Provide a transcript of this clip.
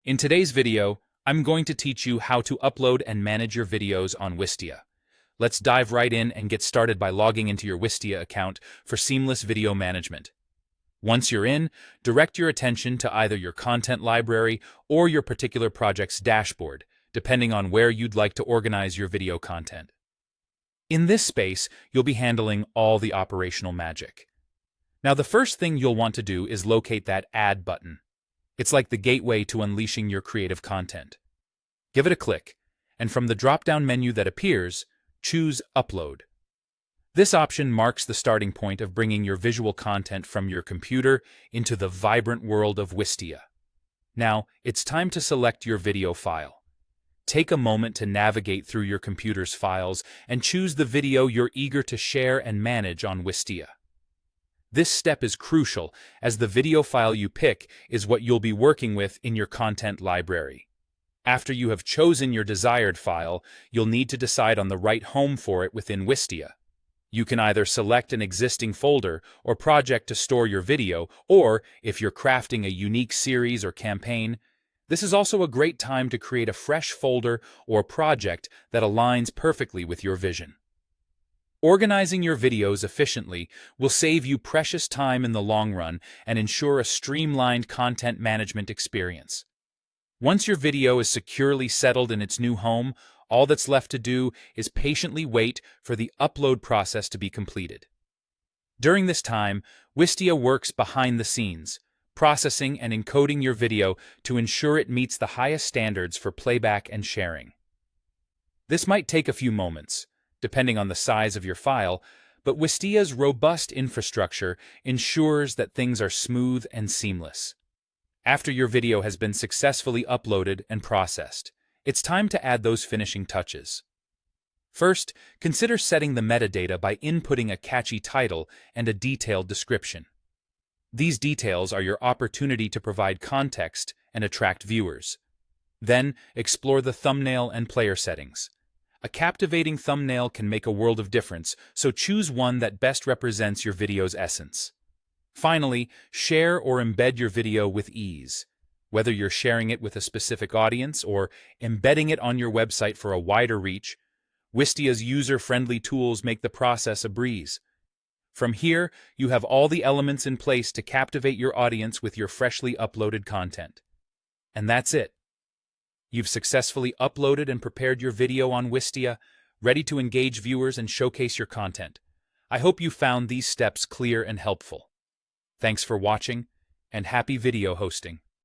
In today's video, I'm going to teach you how to upload and manage your videos on Wistia. Let's dive right in and get started by logging into your Wistia account for seamless video management. Once you're in, direct your attention to either your content library or your particular project's dashboard, depending on where you'd like to organize your video content. In this space, you'll be handling all the operational magic. Now, the first thing you'll want to do is locate that Add button. It's like the gateway to unleashing your creative content. Give it a click, and from the drop-down menu that appears, choose Upload. This option marks the starting point of bringing your visual content from your computer into the vibrant world of Wistia. Now, it's time to select your video file. Take a moment to navigate through your computer's files and choose the video you're eager to share and manage on Wistia. This step is crucial, as the video file you pick is what you'll be working with in your content library. After you have chosen your desired file, you'll need to decide on the right home for it within Wistia. You can either select an existing folder or project to store your video, or, if you're crafting a unique series or campaign, this is also a great time to create a fresh folder or project that aligns perfectly with your vision. Organizing your videos efficiently will save you precious time in the long run and ensure a streamlined content management experience. Once your video is securely settled in its new home, all that's left to do is patiently wait for the upload process to be completed. During this time, Wistia works behind the scenes, processing and encoding your video to ensure it meets the highest standards for playback and sharing. This might take a few moments, depending on the size of your file, but Wistia's robust infrastructure ensures that things are smooth and seamless. After your video has been successfully uploaded and processed, it's time to add those finishing touches. First, consider setting the metadata by inputting a catchy title and a detailed description. These details are your opportunity to provide context and attract viewers. Then, explore the thumbnail and player settings. A captivating thumbnail can make a world of difference, so choose one that best represents your video's essence. Finally, share or embed your video with ease. Whether you're sharing it with a specific audience or embedding it on your website for a wider reach, Wistia's user-friendly tools make the process a breeze. From here, you have all the elements in place to captivate your audience with your freshly uploaded content. And that's it. You've successfully uploaded and prepared your video on Wistia, ready to engage viewers and showcase your content. I hope you found these steps clear and helpful. Thanks for watching, and happy video hosting.